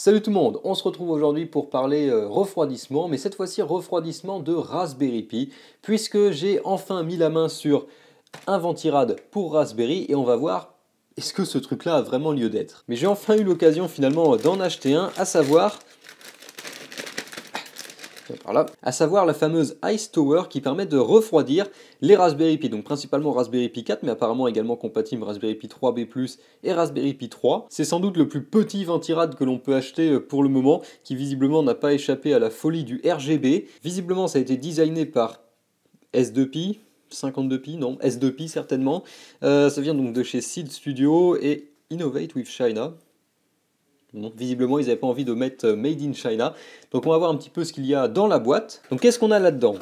Salut tout le monde, on se retrouve aujourd'hui pour parler refroidissement, mais cette fois-ci refroidissement de Raspberry Pi, puisque j'ai enfin mis la main sur un ventirad pour Raspberry et on va voir est-ce que ce truc-là a vraiment lieu d'être. Mais j'ai enfin eu l'occasion finalement d'en acheter un, à savoir la fameuse Ice Tower qui permet de refroidir les Raspberry Pi, donc principalement Raspberry Pi 4, mais apparemment également compatible Raspberry Pi 3B+, et Raspberry Pi 3. C'est sans doute le plus petit ventirad que l'on peut acheter pour le moment, qui visiblement n'a pas échappé à la folie du RGB. Visiblement ça a été designé par S2Pi, 52Pi, non, S2Pi certainement. Ça vient donc de chez Seed Studio et Innovate with China. Bon, visiblement, ils n'avaient pas envie de mettre Made in China. Donc on va voir un petit peu ce qu'il y a dans la boîte. Donc qu'est-ce qu'on a là-dedans?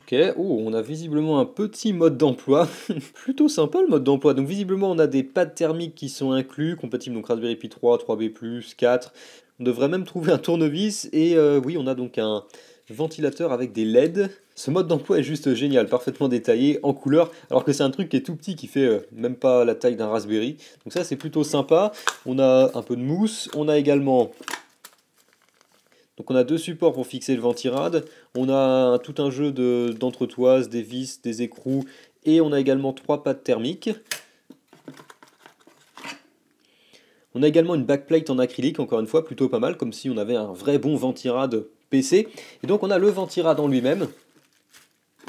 Ok, oh, on a visiblement un petit mode d'emploi. Plutôt sympa le mode d'emploi. Donc visiblement, on a des pads thermiques qui sont inclus, compatibles donc Raspberry Pi 3, 3B+, 4. On devrait même trouver un tournevis. Et oui, on a donc un ventilateur avec des LED. Ce mode d'emploi est juste génial, parfaitement détaillé, en couleur, alors que c'est un truc qui est tout petit, qui fait même pas la taille d'un Raspberry. Donc ça c'est plutôt sympa. On a un peu de mousse, on a également... Donc on a deux supports pour fixer le ventirad, on a tout un jeu d'entretoises, des vis, des écrous, et on a également trois pads thermiques. On a également une backplate en acrylique, encore une fois, plutôt pas mal, comme si on avait un vrai bon ventirad PC. Et donc on a le ventirad en lui-même.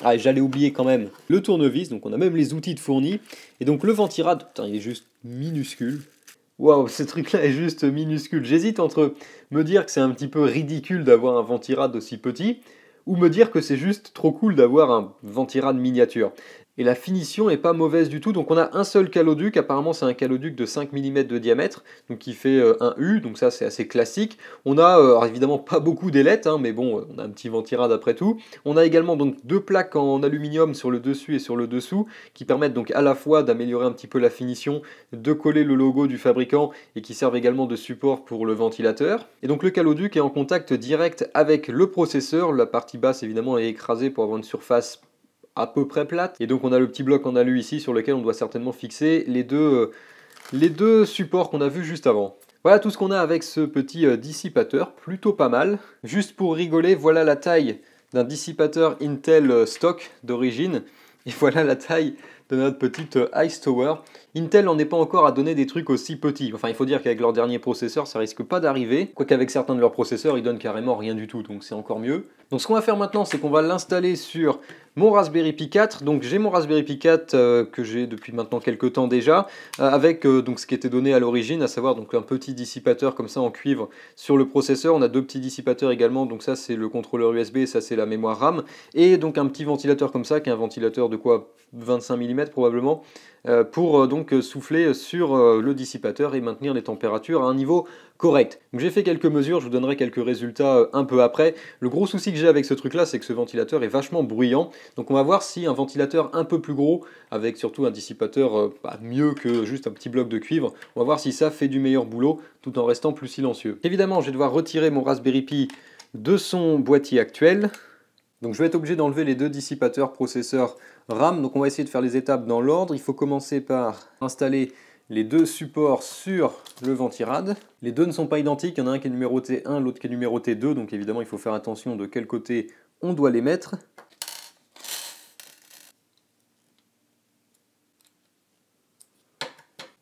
Ah, et j'allais oublier quand même le tournevis, donc on a même les outils de fournis. Et donc le ventirad, putain, il est juste minuscule. Waouh, ce truc-là est juste minuscule. J'hésite entre me dire que c'est un petit peu ridicule d'avoir un ventirad aussi petit, ou me dire que c'est juste trop cool d'avoir un ventirad miniature. Et la finition est pas mauvaise du tout, donc on a un seul caloduc, apparemment c'est un caloduc de 5 mm de diamètre, donc qui fait un U, donc ça c'est assez classique. On a alors évidemment pas beaucoup d'ailettes, hein, mais bon, on a un petit ventirad après tout. On a également donc deux plaques en aluminium sur le dessus et sur le dessous, qui permettent donc à la fois d'améliorer un petit peu la finition, de coller le logo du fabricant, et qui servent également de support pour le ventilateur. Et donc le caloduc est en contact direct avec le processeur, la partie basse évidemment est écrasée pour avoir une surface à peu près plate. Et donc on a le petit bloc en alu ici sur lequel on doit certainement fixer les deux supports qu'on a vus juste avant. Voilà tout ce qu'on a avec ce petit dissipateur, plutôt pas mal. Juste pour rigoler, voilà la taille d'un dissipateur Intel stock d'origine. Et voilà la taille de notre petite Ice Tower. Intel n'en est pas encore à donner des trucs aussi petits. Enfin, il faut dire qu'avec leur dernier processeur, ça risque pas d'arriver. Quoique avec certains de leurs processeurs, ils donnent carrément rien du tout, donc c'est encore mieux. Donc ce qu'on va faire maintenant, c'est qu'on va l'installer sur mon Raspberry Pi 4. Donc j'ai mon Raspberry Pi 4 que j'ai depuis maintenant quelques temps déjà, avec donc ce qui était donné à l'origine, à savoir donc un petit dissipateur comme ça en cuivre sur le processeur. On a deux petits dissipateurs également, donc ça c'est le contrôleur USB, ça c'est la mémoire RAM, et donc un petit ventilateur comme ça, qui est un ventilateur de quoi 25 mm probablement, pour donc souffler sur le dissipateur et maintenir les températures à un niveau correct. Donc j'ai fait quelques mesures, je vous donnerai quelques résultats un peu après. Le gros souci que j'ai avec ce truc là, c'est que ce ventilateur est vachement bruyant, donc on va voir si un ventilateur un peu plus gros, avec surtout un dissipateur mieux que juste un petit bloc de cuivre, on va voir si ça fait du meilleur boulot tout en restant plus silencieux. Évidemment, je vais devoir retirer mon Raspberry Pi de son boîtier actuel. Donc je vais être obligé d'enlever les deux dissipateurs processeur RAM, donc on va essayer de faire les étapes dans l'ordre. Il faut commencer par installer les deux supports sur le ventirad. Les deux ne sont pas identiques, il y en a un qui est numéroté 1, l'autre qui est numéroté 2, donc évidemment il faut faire attention de quel côté on doit les mettre.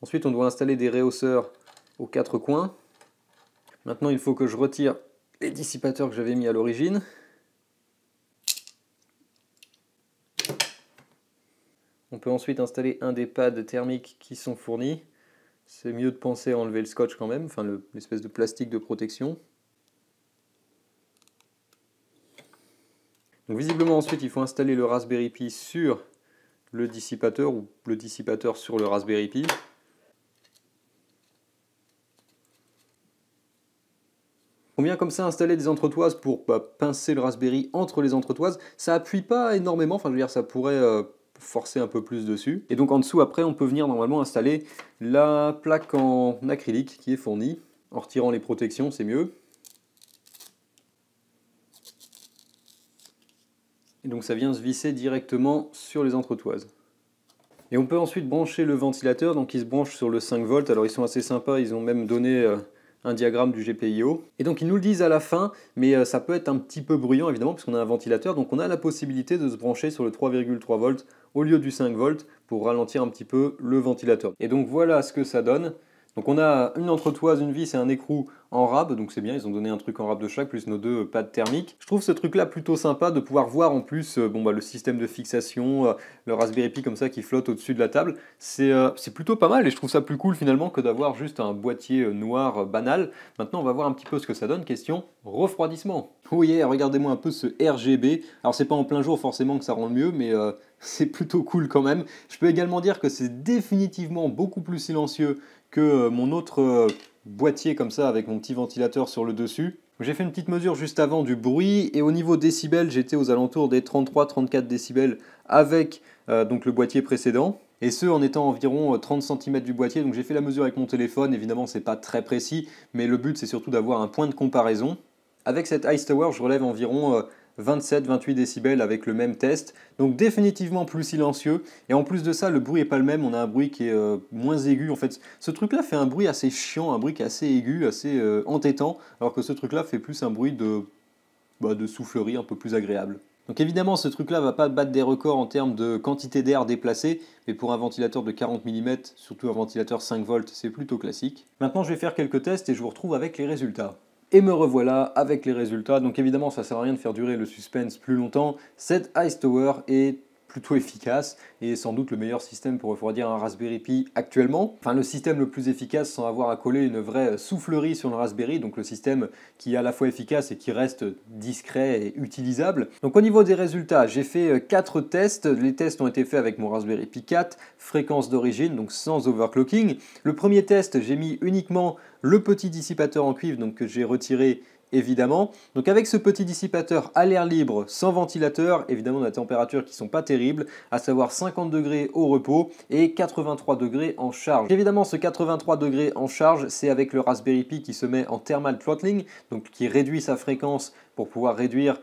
Ensuite on doit installer des réhausseurs aux quatre coins. Maintenant il faut que je retire les dissipateurs que j'avais mis à l'origine. On peut ensuite installer un des pads thermiques qui sont fournis. C'est mieux de penser à enlever le scotch quand même, enfin l'espèce de plastique de protection. Donc visiblement ensuite il faut installer le Raspberry Pi sur le dissipateur ou le dissipateur sur le Raspberry Pi. On vient comme ça installer des entretoises pour pincer le Raspberry entre les entretoises. Ça appuie pas énormément, enfin je veux dire ça pourrait forcer un peu plus dessus. Et donc en dessous après on peut venir normalement installer la plaque en acrylique qui est fournie. En retirant les protections c'est mieux. Et donc ça vient se visser directement sur les entretoises. Et on peut ensuite brancher le ventilateur, donc il se branche sur le 5 volts. Alors ils sont assez sympas, ils ont même donné un diagramme du GPIO. Et donc ils nous le disent à la fin, mais ça peut être un petit peu bruyant évidemment, puisqu'on a un ventilateur, donc on a la possibilité de se brancher sur le 3,3 volts au lieu du 5 volts pour ralentir un petit peu le ventilateur. Et donc voilà ce que ça donne. Donc on a une entretoise, une vis et un écrou en rab, donc c'est bien, ils ont donné un truc en rab de chaque, plus nos deux pads thermiques. Je trouve ce truc-là plutôt sympa de pouvoir voir en plus le système de fixation, le Raspberry Pi comme ça qui flotte au-dessus de la table. C'est plutôt pas mal et je trouve ça plus cool finalement que d'avoir juste un boîtier noir banal. Maintenant on va voir un petit peu ce que ça donne, question refroidissement. Oh yeah, regardez-moi un peu ce RGB. Alors c'est pas en plein jour forcément que ça rend mieux, mais c'est plutôt cool quand même. Je peux également dire que c'est définitivement beaucoup plus silencieux que mon autre boîtier comme ça avec mon petit ventilateur sur le dessus. J'ai fait une petite mesure juste avant du bruit et au niveau décibels, j'étais aux alentours des 33-34 décibels avec donc le boîtier précédent. Et ce en étant environ 30 cm du boîtier, donc j'ai fait la mesure avec mon téléphone, évidemment c'est pas très précis, mais le but c'est surtout d'avoir un point de comparaison. Avec cette Ice Tower, je relève environ 27-28 décibels avec le même test, donc définitivement plus silencieux, et en plus de ça le bruit est pas le même, on a un bruit qui est moins aigu, en fait ce truc là fait un bruit assez chiant, un bruit qui est assez aigu, assez entêtant, alors que ce truc là fait plus un bruit de soufflerie un peu plus agréable. Donc évidemment ce truc là va pas battre des records en termes de quantité d'air déplacé, mais pour un ventilateur de 40 mm, surtout un ventilateur 5 volts, c'est plutôt classique. Maintenant je vais faire quelques tests et je vous retrouve avec les résultats. Et me revoilà avec les résultats, donc évidemment ça sert à rien de faire durer le suspense plus longtemps, cette Ice Tower est plutôt efficace et sans doute le meilleur système pour refroidir un Raspberry Pi actuellement. Enfin le système le plus efficace sans avoir à coller une vraie soufflerie sur le Raspberry, donc le système qui est à la fois efficace et qui reste discret et utilisable. Donc au niveau des résultats, j'ai fait 4 tests, les tests ont été faits avec mon Raspberry Pi 4, fréquence d'origine, donc sans overclocking. Le premier test, j'ai mis uniquement le petit dissipateur en cuivre donc que j'ai retiré évidemment. Donc avec ce petit dissipateur à l'air libre, sans ventilateur, évidemment on a des températures qui ne sont pas terribles, à savoir 50 degrés au repos et 83 degrés en charge. Évidemment ce 83 degrés en charge, c'est avec le Raspberry Pi qui se met en thermal throttling, donc qui réduit sa fréquence pour pouvoir réduire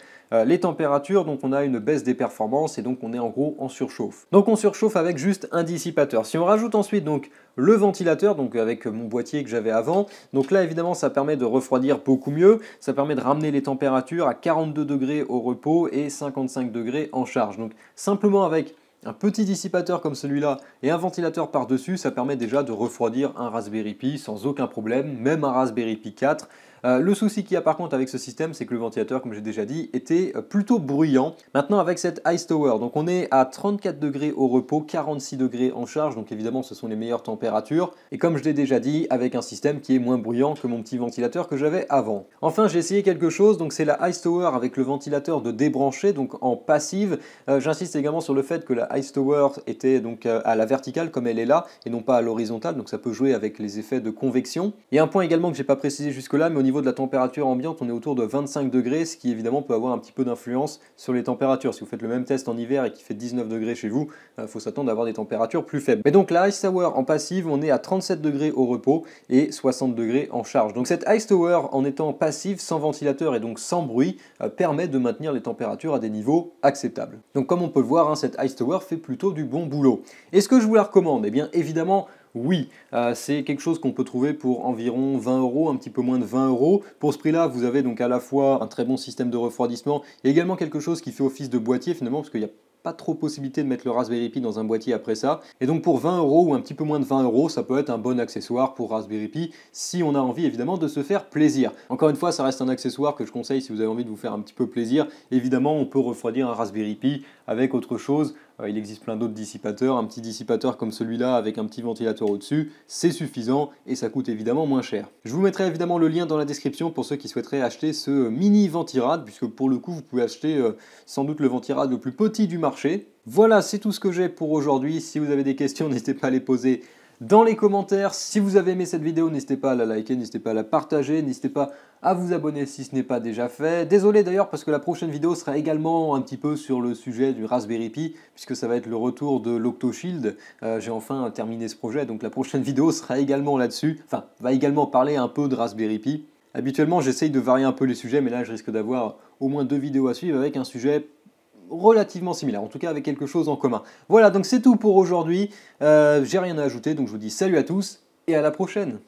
les températures, donc on a une baisse des performances et donc on est en gros en surchauffe. Donc on surchauffe avec juste un dissipateur. Si on rajoute ensuite donc le ventilateur, donc avec mon boîtier que j'avais avant, donc là évidemment ça permet de refroidir beaucoup mieux, ça permet de ramener les températures à 42 degrés au repos et 55 degrés en charge. Donc simplement avec un petit dissipateur comme celui-là et un ventilateur par-dessus, ça permet déjà de refroidir un Raspberry Pi sans aucun problème, même un Raspberry Pi 4. Le souci qu'il y a par contre avec ce système, c'est que le ventilateur, comme j'ai déjà dit, était plutôt bruyant. Maintenant avec cette Ice Tower, donc on est à 34 degrés au repos, 46 degrés en charge, donc évidemment ce sont les meilleures températures. Et comme je l'ai déjà dit, avec un système qui est moins bruyant que mon petit ventilateur que j'avais avant. Enfin j'ai essayé quelque chose, donc c'est la Ice Tower avec le ventilateur de débranché, donc en passive. J'insiste également sur le fait que la Ice Tower était donc à la verticale comme elle est là, et non pas à l'horizontale, donc ça peut jouer avec les effets de convection. Et un point également que j'ai pas précisé jusque là, mais au niveau de la température ambiante, on est autour de 25 degrés, ce qui évidemment peut avoir un petit peu d'influence sur les températures. Si vous faites le même test en hiver et qu'il fait 19 degrés chez vous, il faut s'attendre à avoir des températures plus faibles. Mais donc la Ice Tower en passive, on est à 37 degrés au repos et 60 degrés en charge. Donc cette Ice Tower en étant passive, sans ventilateur et donc sans bruit, permet de maintenir les températures à des niveaux acceptables. Donc comme on peut le voir, hein, cette Ice Tower fait plutôt du bon boulot. Est-ce que je vous la recommande? Eh bien évidemment, oui, c'est quelque chose qu'on peut trouver pour environ 20 €, un petit peu moins de 20 €. Pour ce prix-là, vous avez donc à la fois un très bon système de refroidissement et également quelque chose qui fait office de boîtier finalement, parce qu'il n'y a pas trop possibilité de mettre le Raspberry Pi dans un boîtier après ça. Et donc pour 20 € ou un petit peu moins de 20 €, ça peut être un bon accessoire pour Raspberry Pi si on a envie évidemment de se faire plaisir. Encore une fois, ça reste un accessoire que je conseille si vous avez envie de vous faire un petit peu plaisir. Évidemment, on peut refroidir un Raspberry Pi avec autre chose. Il existe plein d'autres dissipateurs. Un petit dissipateur comme celui-là avec un petit ventilateur au-dessus, c'est suffisant et ça coûte évidemment moins cher. Je vous mettrai évidemment le lien dans la description pour ceux qui souhaiteraient acheter ce mini ventirad, puisque pour le coup vous pouvez acheter sans doute le ventirad le plus petit du marché. Voilà, c'est tout ce que j'ai pour aujourd'hui. Si vous avez des questions, n'hésitez pas à les poser dans les commentaires. Si vous avez aimé cette vidéo, n'hésitez pas à la liker, n'hésitez pas à la partager, n'hésitez pas à vous abonner si ce n'est pas déjà fait. Désolé d'ailleurs parce que la prochaine vidéo sera également un petit peu sur le sujet du Raspberry Pi, puisque ça va être le retour de l'OctoShield. J'ai enfin terminé ce projet, donc la prochaine vidéo sera également là-dessus, enfin va également parler un peu de Raspberry Pi. Habituellement j'essaye de varier un peu les sujets, mais là je risque d'avoir au moins 2 vidéos à suivre avec un sujet relativement similaire, en tout cas avec quelque chose en commun. Voilà, donc c'est tout pour aujourd'hui. J'ai rien à ajouter, donc je vous dis salut à tous et à la prochaine.